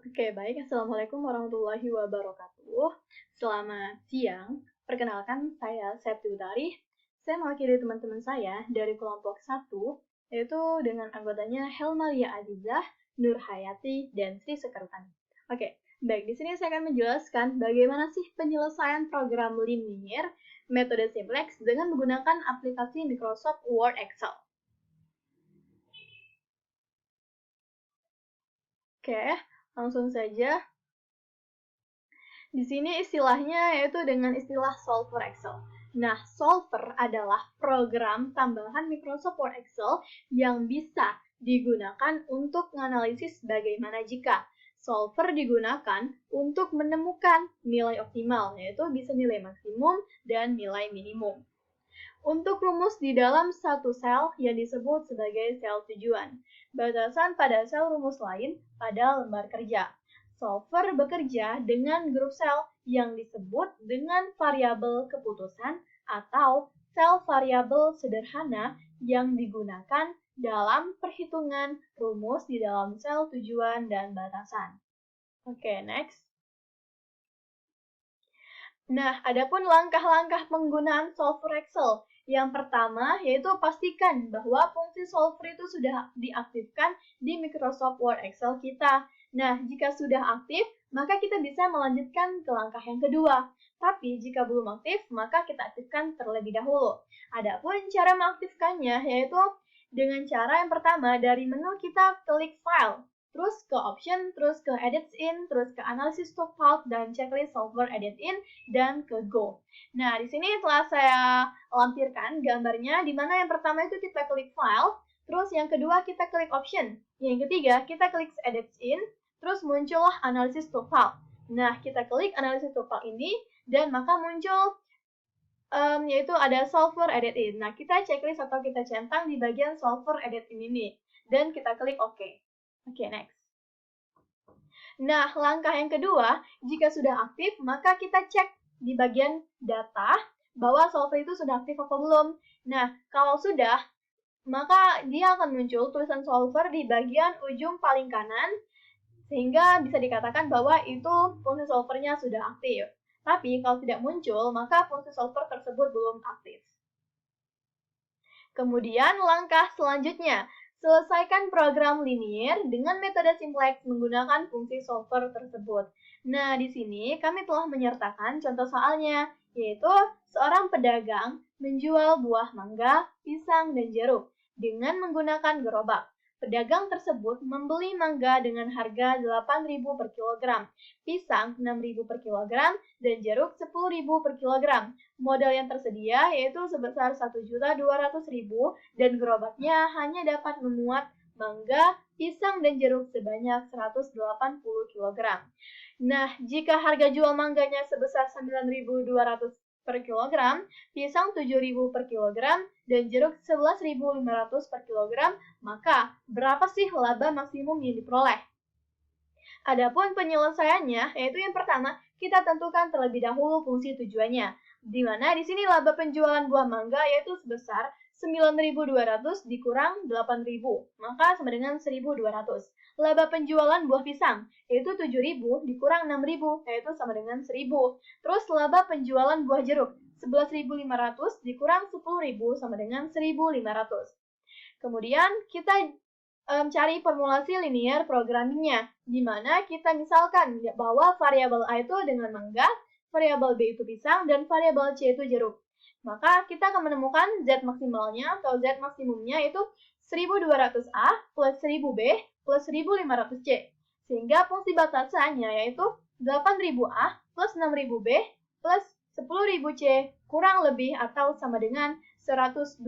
Oke, baik. Assalamualaikum warahmatullahi wabarakatuh. Selamat siang. Perkenalkan, saya Septi Utari. Saya mewakili teman-teman saya dari kelompok 1, yaitu dengan anggotanya Helmalia Azizah, Nur Hayati, dan Sri Sekertani. Oke, baik. Di sini saya akan menjelaskan bagaimana sih penyelesaian program linear metode simplex dengan menggunakan aplikasi Microsoft Word Excel. Oke, langsung saja. Di sini istilahnya yaitu dengan istilah solver Excel. Nah, solver adalah program tambahan Microsoft Word Excel yang bisa digunakan untuk menganalisis bagaimana jika solver digunakan untuk menemukan nilai optimal, yaitu bisa nilai maksimum dan nilai minimum. Untuk rumus di dalam satu sel yang disebut sebagai sel tujuan, batasan pada sel rumus lain pada lembar kerja. Solver bekerja dengan grup sel yang disebut dengan variabel keputusan atau sel variabel sederhana yang digunakan dalam perhitungan rumus di dalam sel tujuan dan batasan. Oke, next. Nah, adapun langkah-langkah penggunaan solver Excel. Yang pertama, yaitu pastikan bahwa fungsi solver itu sudah diaktifkan di Microsoft Word Excel kita. Nah, jika sudah aktif, maka kita bisa melanjutkan ke langkah yang kedua. Tapi jika belum aktif, maka kita aktifkan terlebih dahulu. Adapun cara mengaktifkannya, yaitu dengan cara yang pertama, dari menu kita klik File, terus ke Option, terus ke Edit In, terus ke Analysis to Calc, dan Checklist Solver Edit In, dan ke Go. Nah, di sini telah saya lampirkan gambarnya, di mana yang pertama itu kita klik File, terus yang kedua kita klik Option, yang ketiga kita klik Edit In, terus muncullah Analysis to Calc. Nah, kita klik Analysis to Calc ini, dan maka muncul yaitu ada Solver Edit In. Nah, kita checklist atau kita centang di bagian Solver Edit In ini, dan kita klik OK. Oke, next. Nah, langkah yang kedua, jika sudah aktif, maka kita cek di bagian data bahwa solver itu sudah aktif atau belum. Nah, kalau sudah, maka dia akan muncul tulisan solver di bagian ujung paling kanan, sehingga bisa dikatakan bahwa itu fungsi solvernya sudah aktif. Tapi kalau tidak muncul, maka fungsi solver tersebut belum aktif. Kemudian langkah selanjutnya, selesaikan program linear dengan metode simplex menggunakan fungsi solver tersebut. Nah, di sini kami telah menyertakan contoh soalnya, yaitu seorang pedagang menjual buah mangga, pisang, dan jeruk dengan menggunakan gerobak. Pedagang tersebut membeli mangga dengan harga 8.000 per kilogram, pisang 6.000 per kilogram, dan jeruk 10.000 per kilogram. Modal yang tersedia yaitu sebesar 1.200.000 dan gerobaknya hanya dapat memuat mangga, pisang, dan jeruk sebanyak 180 kg. Nah, jika harga jual mangganya sebesar 9.200 per kilogram, pisang 7.000 per kilogram, dan jeruk 11.500 per kilogram, maka berapa sih laba maksimum yang diperoleh? Adapun penyelesaiannya, yaitu yang pertama, kita tentukan terlebih dahulu fungsi tujuannya, di mana di sini laba penjualan buah mangga yaitu sebesar 9.200 dikurang 8.000, maka sama dengan 1.200. Laba penjualan buah pisang yaitu 7.000 dikurang 6.000, yaitu sama dengan 1.000. Terus laba penjualan buah jeruk 11.500 dikurang 10.000 sama dengan 1.500. Kemudian kita cari formulasi linear programmingnya, di mana kita misalkan bahwa variabel A itu dengan mangga, variabel B itu pisang, dan variabel C itu jeruk. Maka kita akan menemukan Z maksimalnya atau Z maksimumnya itu 1.200A plus 1.000B plus 1.500C. Sehingga fungsi batasannya yaitu 8.000A plus 6.000B plus 10.000C kurang lebih atau sama dengan 1.200.000.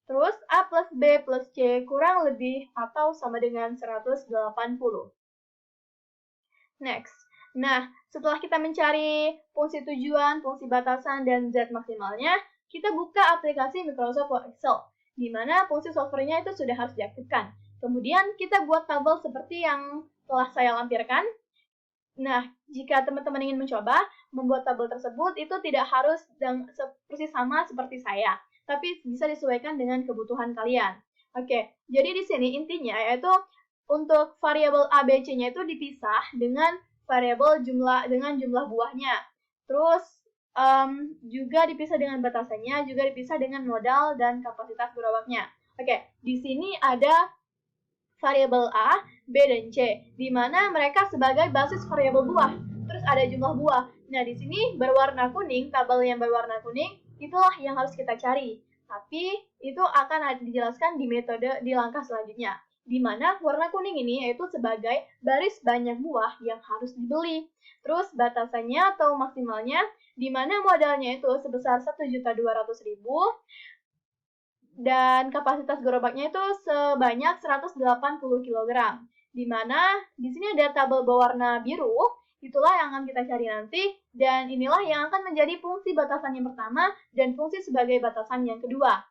Terus A plus B plus C kurang lebih atau sama dengan 180. Next. Nah, setelah kita mencari fungsi tujuan, fungsi batasan, dan Z maksimalnya, kita buka aplikasi Microsoft Word Excel, di mana fungsi solvernya itu sudah harus diaktifkan. Kemudian kita buat tabel seperti yang telah saya lampirkan. Nah, jika teman-teman ingin mencoba membuat tabel tersebut, itu tidak harus persis sama seperti saya, tapi bisa disesuaikan dengan kebutuhan kalian. Oke, jadi di sini intinya yaitu untuk variabel A, B, C-nya itu dipisah dengan variabel jumlah buahnya. Terus juga dipisah dengan batasannya, juga dipisah dengan modal dan kapasitas gerobaknya. Oke, di sini ada variabel A, B, dan C, di mana mereka sebagai basis variabel buah. Terus ada jumlah buah. Nah, di sini berwarna kuning, tabel yang berwarna kuning, itulah yang harus kita cari. Tapi itu akan dijelaskan di langkah selanjutnya, di mana warna kuning ini yaitu sebagai baris banyak buah yang harus dibeli. Terus batasannya atau maksimalnya, di mana modalnya itu sebesar 1.200.000 dan kapasitas gerobaknya itu sebanyak 180 kg. Di mana di sini ada tabel berwarna biru, itulah yang akan kita cari nanti, dan inilah yang akan menjadi fungsi batasan yang pertama dan fungsi sebagai batasan yang kedua.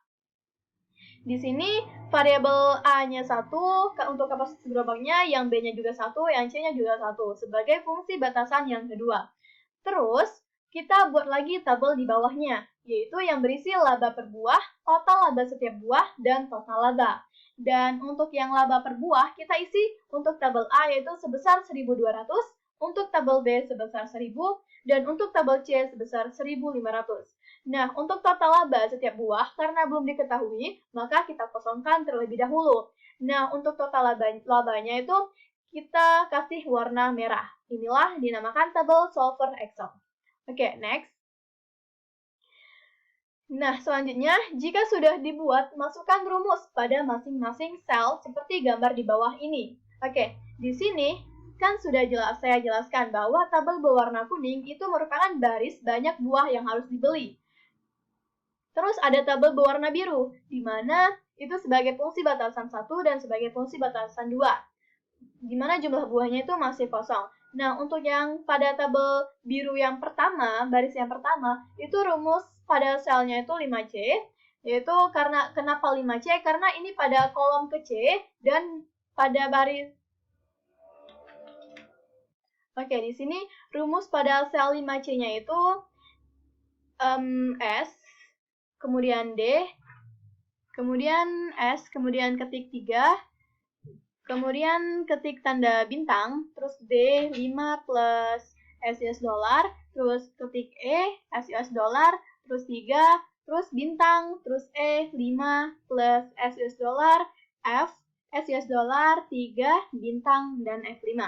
Di sini variabel A-nya 1 untuk kapasitas gerobaknya, yang B-nya juga 1, yang C-nya juga 1 sebagai fungsi batasan yang kedua. Terus, kita buat lagi tabel di bawahnya, yaitu yang berisi laba per buah, total laba setiap buah, dan total laba. Dan untuk yang laba per buah, kita isi untuk tabel A yaitu sebesar 1.200, untuk tabel B sebesar 1.000, dan untuk tabel C sebesar 1.500. Nah, untuk total laba setiap buah, karena belum diketahui, maka kita kosongkan terlebih dahulu. Nah, untuk total labanya itu kita kasih warna merah. Inilah dinamakan tabel solver Excel. Oke, next. Nah, selanjutnya, jika sudah dibuat, masukkan rumus pada masing-masing sel seperti gambar di bawah ini. Oke, di sini kan sudah saya jelaskan bahwa tabel berwarna kuning itu merupakan baris banyak buah yang harus dibeli. Terus ada tabel berwarna biru, di mana itu sebagai fungsi batasan 1 dan sebagai fungsi batasan 2, di mana jumlah buahnya itu masih kosong. Nah, untuk yang pada tabel biru yang pertama, baris yang pertama, itu rumus pada selnya itu 5C, yaitu kenapa 5C? Karena ini pada kolom ke C dan pada baris. Oke, di sini rumus pada sel 5C-nya itu S, kemudian D, kemudian S, kemudian ketik 3, kemudian ketik tanda bintang, terus D 5 plus S US dollar, terus ketik E S US dollar, terus 3, terus bintang, terus E 5 plus S US dollar, F S US dollar, 3, bintang, dan F5.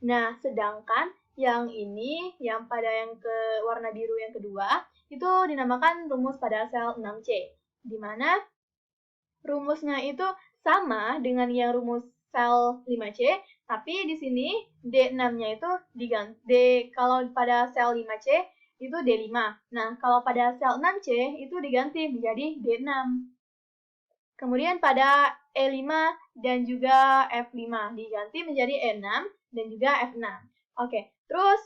Nah, sedangkan yang ini, yang pada yang ke warna biru yang kedua, itu dinamakan rumus pada sel 6C, di mana rumusnya itu sama dengan yang rumus sel 5C, tapi di sini D6-nya itu diganti. Kalau pada sel 5C itu D5. Nah, kalau pada sel 6C itu diganti menjadi D6. Kemudian pada E5 dan juga F5 diganti menjadi E6 dan juga F6. Oke, terus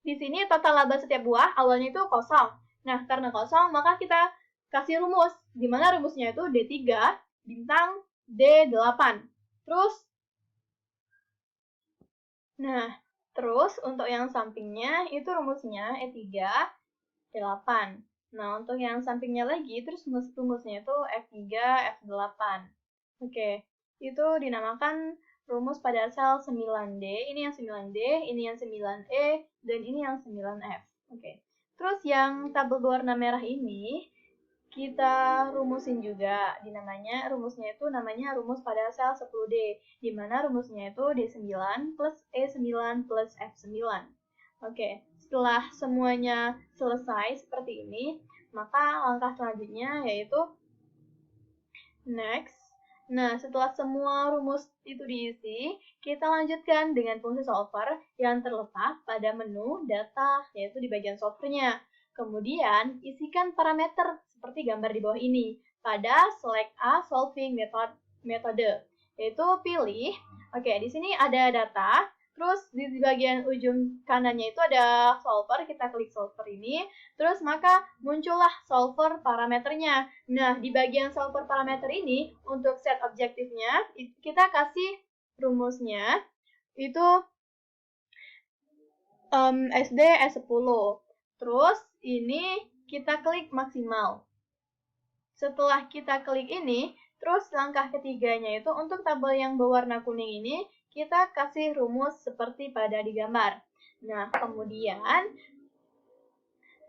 di sini total laba setiap buah awalnya itu kosong. Nah, karena kosong, maka kita kasih rumus, di mana rumusnya itu D3, bintang, D8. Terus untuk yang sampingnya itu rumusnya E3, D8. Nah, untuk yang sampingnya lagi, terus rumusnya itu F3, F8. Oke, itu dinamakan rumus pada sel 9D, ini yang 9D, ini yang 9E, dan ini yang 9F. Oke. Terus yang tabel berwarna merah ini kita rumusin juga, rumusnya itu namanya rumus pada sel 10D, di mana rumusnya itu D9 plus E9 plus F9. Oke, setelah semuanya selesai seperti ini, maka langkah selanjutnya yaitu next. Nah, setelah semua rumus itu diisi, kita lanjutkan dengan fungsi solver yang terletak pada menu data, yaitu di bagian solvernya. Kemudian, isikan parameter seperti gambar di bawah ini pada select a solving metode, yaitu pilih. Oke, di sini ada data, terus di bagian ujung kanannya itu ada solver, kita klik solver ini, terus maka muncullah solver parameternya. Nah, di bagian solver parameter ini, untuk set objektifnya, kita kasih rumusnya, itu SD S10. Terus, ini kita klik maksimal. Setelah kita klik ini, Terus langkah ketiganya itu untuk tabel yang berwarna kuning ini, kita kasih rumus seperti pada di gambar. Nah, kemudian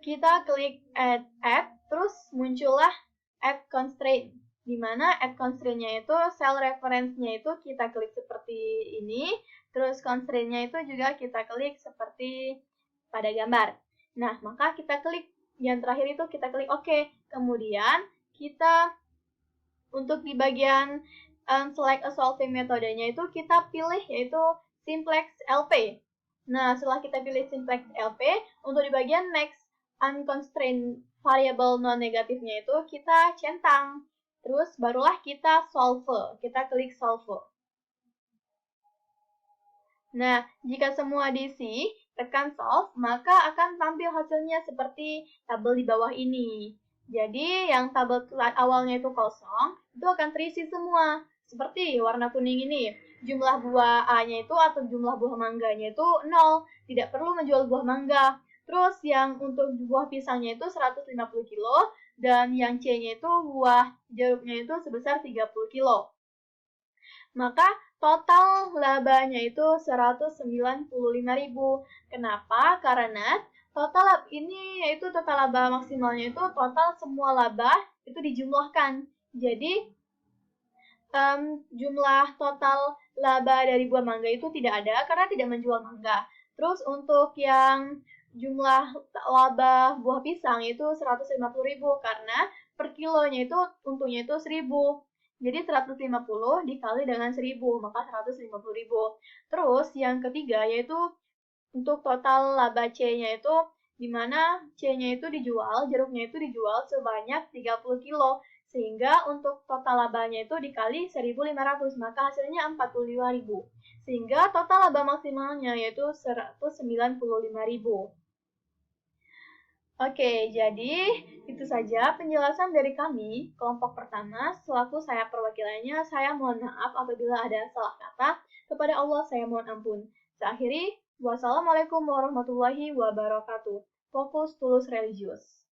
kita klik add, terus muncullah add constraint. Di mana add constraint-nya itu cell reference-nya itu kita klik seperti ini, terus constraint-nya itu juga kita klik seperti pada gambar. Nah, maka kita klik yang terakhir itu kita klik OK. Kemudian kita untuk di bagian select a solving metodenya itu kita pilih yaitu simplex LP. Nah, setelah kita pilih simplex LP, untuk di bagian max unconstrained variable non-negatifnya itu kita centang. Terus barulah kita solve. Kita klik solve. Nah, jika semua diisi, tekan solve, maka akan tampil hasilnya seperti tabel di bawah ini. Jadi, yang tabel awalnya itu kosong, itu akan terisi semua. Seperti warna kuning ini, jumlah buah A-nya itu atau jumlah buah mangganya itu 0, tidak perlu menjual buah mangga. Terus yang untuk buah pisangnya itu 150 kilo, dan yang C-nya itu buah jeruknya itu sebesar 30 kilo. Maka total labanya itu 195.000. Kenapa? Karena total ini yaitu total laba maksimalnya itu total semua laba itu dijumlahkan. Jadi jumlah total laba dari buah mangga itu tidak ada karena tidak menjual mangga. Terus untuk yang jumlah laba buah pisang itu 150.000 karena per kilonya itu untungnya itu 1.000. Jadi 150 dikali dengan 1.000, maka 150.000. Terus yang ketiga yaitu untuk total laba C-nya itu di mana C-nya itu dijual, jeruknya itu dijual sebanyak 30 kilo. Sehingga untuk total labanya itu dikali 1.500, maka hasilnya 45.000. Sehingga total laba maksimalnya yaitu 195.000. Oke, jadi itu saja penjelasan dari kami, kelompok pertama. Selaku saya perwakilannya, saya mohon maaf apabila ada salah kata. Kepada Allah saya mohon ampun. Saya akhiri, wassalamualaikum warahmatullahi wabarakatuh. Fokus tulus religius.